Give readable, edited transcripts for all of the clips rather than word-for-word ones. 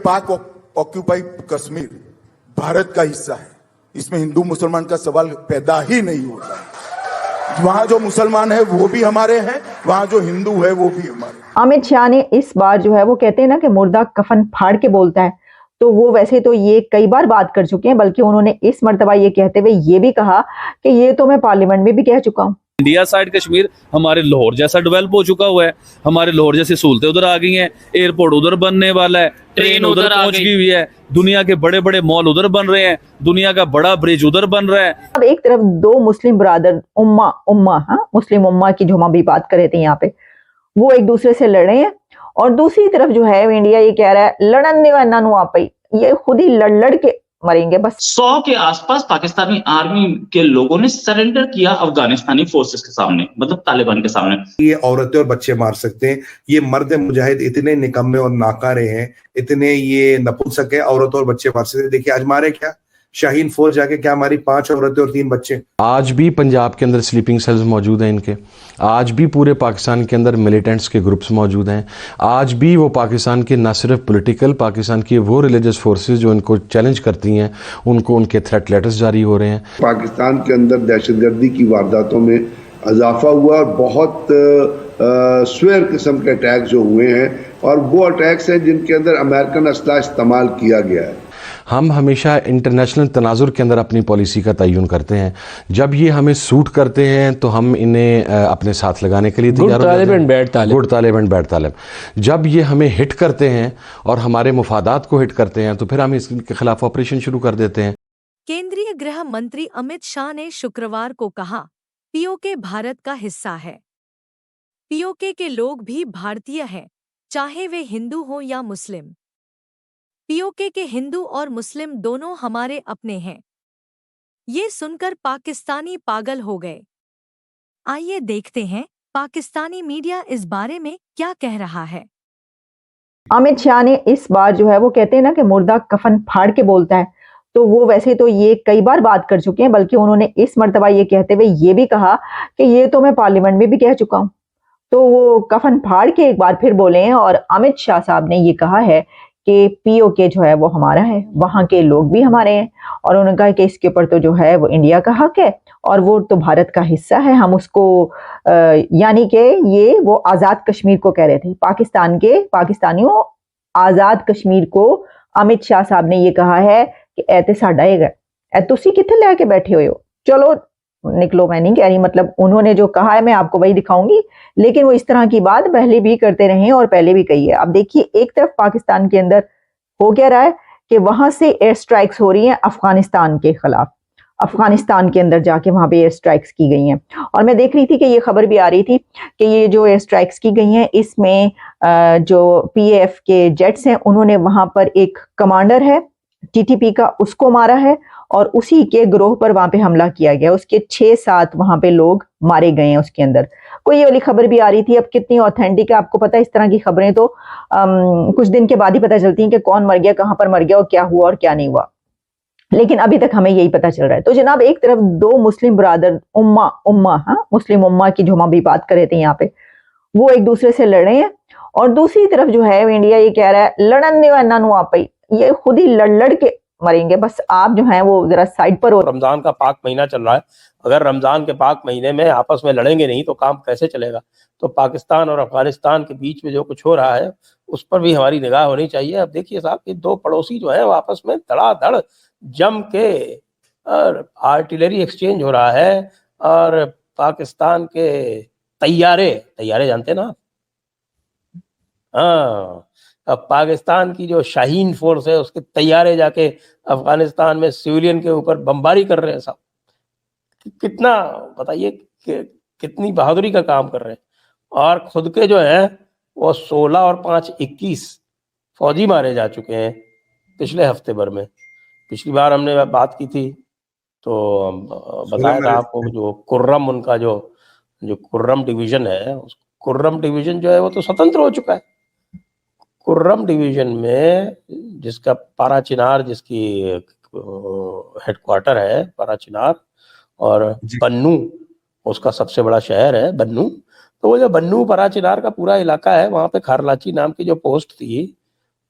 पाक ऑक्यूपाइड कश्मीर भारत का हिस्सा है, इसमें हिंदू मुसलमान का सवाल पैदा ही नहीं होता है। वहां जो मुसलमान है वो भी हमारे हैं, वहां जो हिंदू है वो भी हमारे। अमित शाह ने इस बार जो है वो कहते हैं ना कि मुर्दा कफन फाड़ के बोलता है, तो वो वैसे तो ये कई बार बात कर चुके हैं, बल्कि उन्होंने इस मर्तबा ये कहते हुए ये भी कहा कि ये तो मैं पार्लियामेंट में भी कह चुका हूँ। इंडिया साइड कश्मीर हमारे लाहौर जैसा डेवलप हो चुका हुआ है, हमारे लाहौर जैसी सहूलतें उधर आ गई हैं, एयरपोर्ट उधर बनने वाला है, ट्रेन उधर पहुंच गई हुई है, दुनिया के बड़े बड़े मॉल उधर बन रहे हैं, दुनिया का बड़ा ब्रिज उधर बन रहा है। अब एक तरफ दो मुस्लिम ब्रादर मुस्लिम उम्मा की जो हम अभी बात कर रहे थे यहाँ पे, वो एक दूसरे से लड़ रहे हैं, और दूसरी तरफ जो है इंडिया ये कह रहा है लड़न देवा इन्हां नूं आपे, ये खुद ही लड़ लड़ के मरेंगे। बस 100 के आसपास पाकिस्तानी आर्मी के लोगों ने सरेंडर किया अफगानिस्तानी फोर्सेस के सामने, मतलब तालिबान के सामने। ये औरतें और बच्चे मार सकते हैं, ये मर्द मुजाहिद इतने निकम्मे और नाकारे हैं, इतने ये नपुंसक है, औरतों और बच्चे मार सकते हैं। देखिए आज मारे क्या, शाहीन फौज जाके क्या मारी, 5 औरतें और 3 बच्चे। आज भी पंजाब के अंदर स्लीपिंग सेल्स मौजूद हैं इनके, आज भी पूरे पाकिस्तान के अंदर मिलिटेंट्स के ग्रुप्स मौजूद हैं, आज भी वो पाकिस्तान के न सिर्फ पॉलिटिकल, पाकिस्तान की वो रिलीजियस फोर्सेस जो इनको चैलेंज करती हैं, उनको उनके थ्रेट लेटर्स जारी हो रहे हैं। पाकिस्तान के अंदर दहशतगर्दी की वारदातों में इजाफा हुआ और बहुत स्वेयर किस्म के अटैक जो हुए हैं, और वो अटैक्स हैं जिनके अंदर अमेरिकन असला इस्तेमाल किया गया है। हम हमेशा इंटरनेशनल तनाजुर के अंदर अपनी पॉलिसी का तयन करते हैं, जब ये हमें सूट करते हैं तो हम इन्हें अपने साथ लगाने के लिए तैयार हो जाते हैं। गुड तालिब एंड बैड तालिब। जब ये हमें हिट करते हैं और हमारे मुफादात को हिट करते हैं तो फिर हम इसके खिलाफ ऑपरेशन शुरू कर देते हैं। केंद्रीय गृह मंत्री अमित शाह ने शुक्रवार को कहा, पीओके भारत का हिस्सा है। पीओके के लोग भी भारतीय हैं, चाहे वे हिंदू हो या मुस्लिम। पीओके के हिंदू और मुस्लिम दोनों हमारे अपने हैं। ये सुनकर पाकिस्तानी पागल हो गए। आइए देखते हैं पाकिस्तानी मीडिया इस बारे में क्या कह रहा है। अमित शाह ने इस बार जो है वो कहते हैं ना कि मुर्दा कफन फाड़ के बोलता है, तो वो वैसे तो ये कई बार बात कर चुके हैं, बल्कि उन्होंने इस मर्तबा ये कहते हुए ये भी कहा कि ये तो मैं पार्लियामेंट में भी कह चुका हूँ। तो वो कफन फाड़ के एक बार फिर बोले हैं, और अमित शाह साहब ने ये कहा है कि पीओके जो है वो हमारा है, वहां के लोग भी हमारे हैं, और उन्होंने कहा कि इसके ऊपर तो जो है वो इंडिया का हक है और वो तो भारत का हिस्सा है। हम उसको यानी कि ये वो आज़ाद कश्मीर को कह रहे थे, पाकिस्तान के पाकिस्तानियों आज़ाद कश्मीर को अमित शाह साहब ने ये कहा है कि ऐते साडा है, तुसी किथे लेके बैठे हुए हो, चलो निकलो। मैं नहीं कह रही, मतलब उन्होंने जो कहा है मैं आपको वही दिखाऊंगी, लेकिन वो इस तरह की बात पहले भी करते रहे और पहले भी कही है। अब देखिए एक तरफ पाकिस्तान के अंदर हो क्या रहा है कि वहां से एयर स्ट्राइक्स हो रही हैं अफगानिस्तान के खिलाफ, अफगानिस्तान के अंदर जाके वहां पे एयर स्ट्राइक्स की गई हैं। और मैं देख रही थी कि ये खबर भी आ रही थी कि ये जो एयर स्ट्राइक्स की गई हैं इसमें जो पीएफ के जेट्स हैं उन्होंने वहां पर एक कमांडर है टीटीपी का, उसको मारा है, और उसी के ग्रोह पर वहां पे हमला किया गया। उसके 6-7 वहां पे लोग मारे गए हैं उसके अंदर। कोई ये वाली खबर भी आ रही थी। अब कितनी ऑथेंटिक है आपको पता है, इस तरह की खबरें तो कुछ दिन के बाद ही पता चलती हैं कि कौन मर गया, कहां पर मर गया और क्या हुआ और क्या नहीं हुआ, लेकिन अभी तक हमें यही पता चल रहा है। तो जनाब एक तरफ दो मुस्लिम ब्रादर मुस्लिम उम्मा की जो हम अभी बात कर रहे थे यहाँ पे, वो एक दूसरे से लड़ रहे हैं, और दूसरी तरफ जो है इंडिया ये कह रहा है लड़न देवा इन्हां नूं आपे, ये खुद ही लड़ लड़ के मरेंगे। बस आप जो हैं वो जरा साइड पर हो। रमजान का पाक महीना चल रहा है, अगर रमजान के पाक महीने में आपस में लड़ेंगे नहीं तो काम कैसे चलेगा। तो पाकिस्तान और अफगानिस्तान के बीच में जो कुछ हो रहा है उस पर भी हमारी निगाह होनी चाहिए। अब देखिए साहब, ये 2 पड़ोसी जो है वो आपस में धड़ाधड़ जम के आर्टिलरी एक्सचेंज हो रहा है, और पाकिस्तान के तैयारे जानते ना, हाँ, अब पाकिस्तान की जो शाहीन फोर्स है उसके तैयारे जाके अफगानिस्तान में सिविलियन के ऊपर बमबारी कर रहे हैं साहब। कितना बताइए कितनी बहादुरी का काम कर रहे हैं। और खुद के जो है वो 16 और 5 21 फौजी मारे जा चुके हैं पिछले हफ्ते भर में। पिछली बार हमने बात की थी तो बताया था आपको, जो कुर्रम उनका जो कुर्रम डिवीजन है, उस कुर्रम डिवीजन जो है वो तो स्वतंत्र हो चुका है। कुर्रम डिवीजन में जिसका पाराचिनार, जिसकी हेडक्वार्टर है पाराचिनार, और बन्नू उसका सबसे बड़ा शहर है बन्नू। तो वो जो बन्नू पाराचिनार का पूरा इलाका है, वहाँ पे खारलाची नाम की जो पोस्ट थी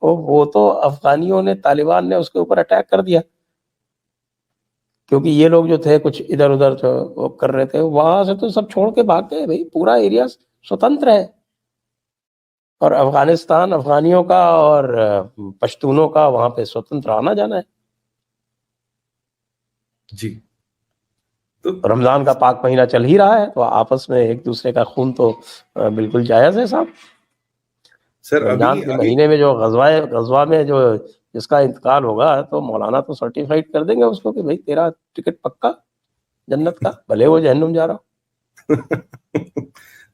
वो तो अफगानियों ने, तालिबान ने उसके ऊपर अटैक कर दिया, क्योंकि ये लोग जो थे कुछ इधर उधर जो वो कर रहे थे, वहां से तो सब छोड़ के भाग गए भाई, पूरा एरिया स्वतंत्र है। और अफगानिस्तान अफगानियों का और पश्तूनों का वहां पे स्वतंत्र आना जाना है। जी, तो रमजान का पाक महीना चल ही रहा है, तो आपस में एक दूसरे का खून तो बिल्कुल जायज है साहब। सर रमजान के महीने में जो गजवा में जो जिसका इंतकाल होगा, तो मौलाना तो सर्टिफाइड कर देंगे उसको कि भाई तेरा टिकट पक्का जन्नत का, भले वो जहन्नुम जा रहा।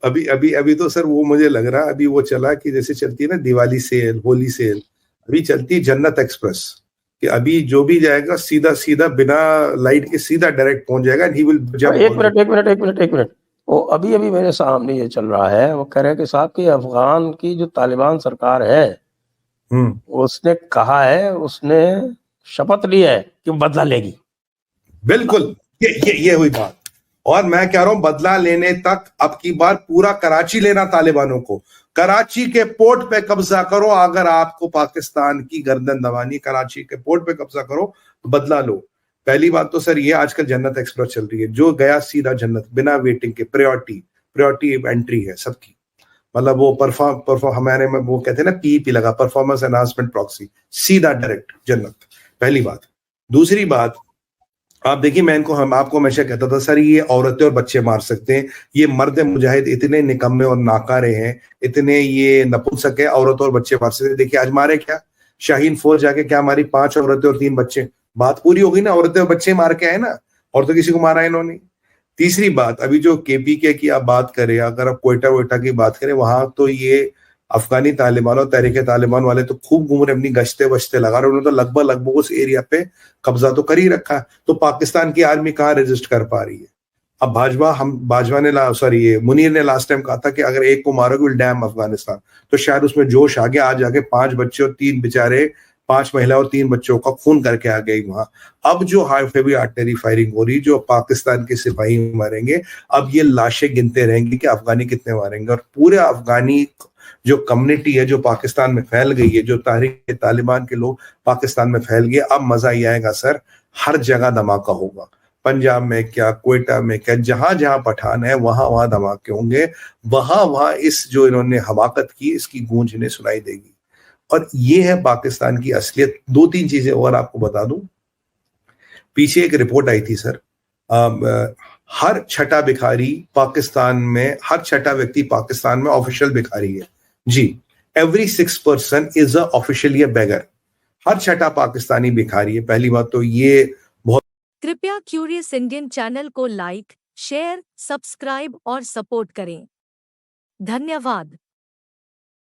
अभी तो सर वो मुझे लग रहा है, अभी वो चला कि जैसे चलती है ना दिवाली सेल, होली सेल, अभी चलती है जन्नत एक्सप्रेस, कि अभी जो भी जाएगा सीधा सीधा बिना लाइट के सीधा डायरेक्ट पहुंच जाएगा। ही विल एक मिनट, वो अभी मेरे सामने ये चल रहा है, वो कह रहे हैं कि साहब की अफगान की जो तालिबान सरकार है, उसने कहा है, उसने शपथ ली है कि बदला लेगी। बिल्कुल, ये हुई बात। और मैं कह रहा हूं बदला लेने तक अब की बार पूरा कराची लेना तालिबानों को, कराची के पोर्ट पे कब्जा करो। अगर आपको पाकिस्तान की गर्दन दबानी, कराची के पोर्ट पे कब्जा करो, बदला लो। पहली बात तो सर ये आजकल जन्नत एक्सप्रेस चल रही है, जो गया सीधा जन्नत, बिना वेटिंग के, प्रायोरिटी एंट्री है सबकी। मतलब वो परफॉर्म हमारे में वो कहते हैं ना, पीईपी लगा, परफॉर्मेंस एनहांसमेंट प्रॉक्सी, सीधा डायरेक्ट जन्नत। पहली बात। दूसरी बात, आप देखिए, हम आपको हमेशा कहता था सर ये औरतें और बच्चे मार सकते हैं, ये मर्द मुजाहिद इतने निकम्मे और नाकारे हैं, इतने ये नपुंसक है, औरतों और बच्चे मार सकते हैं। देखिए आज मारे क्या, शाहीन फौज जाके क्या मारी, 5 औरतें और 3 बच्चे, बात पूरी हो गई ना, औरतें और बच्चे मार के आए ना, और तो किसी को मारा इन्होंने। तीसरी बात, अभी जो केपीके की आप बात करें, अगर आप कोयटा की बात करें, वहां तो ये अफगानी तालिबान और तहरीक तालिबान वाले तो खूब घूम रहे, अपनी गश्ते वश्ते लगा रहे, उन्होंने तो लगभग उस एरिया पे कब्जा तो कर ही रखा है। तो पाकिस्तान की आर्मी कहाँ रजिस्ट कर पा रही है? अब मुनीर ने लास्ट टाइम कहा था कि अगर एक को मारोगे विल डैम अफगानिस्तान, तो शायद उसमें जोश आ गया, आज आके 5 बच्चे और 3 बेचारे, 5 महिला और 3 बच्चों का खून करके आ गई वहां। अब जो हेवी आर्टिलरी फायरिंग हो रही, जो पाकिस्तान के सिपाही मारेंगे, अब ये लाशें गिनते रहेंगे कि अफगानी कितने मारेंगे। और पूरे अफगानी जो कम्युनिटी है जो पाकिस्तान में फैल गई है, जो तहरीक तालिबान के लोग पाकिस्तान में फैल गए, अब मजा ही आएगा सर, हर जगह धमाका होगा। पंजाब में क्या, कोयटा में क्या, जहां जहां पठान है वहां धमाके होंगे, वहां इस जो इन्होंने हमाकत की, इसकी गूंज इन्हें सुनाई देगी। और ये है पाकिस्तान की असलियत। 2-3 चीजें और आपको बता दूं, पीछे एक रिपोर्ट आई थी सर, हर छठा भिखारी पाकिस्तान में, हर छठा व्यक्ति पाकिस्तान में ऑफिशियल भिखारी है जी। Every 6 person is a officially a beggar, हर छठा पाकिस्तानी भिखारी है। पहली बात तो ये बहुत। कृपया क्यूरियस इंडियन चैनल को लाइक, शेयर, सब्सक्राइब और सपोर्ट करें। धन्यवाद।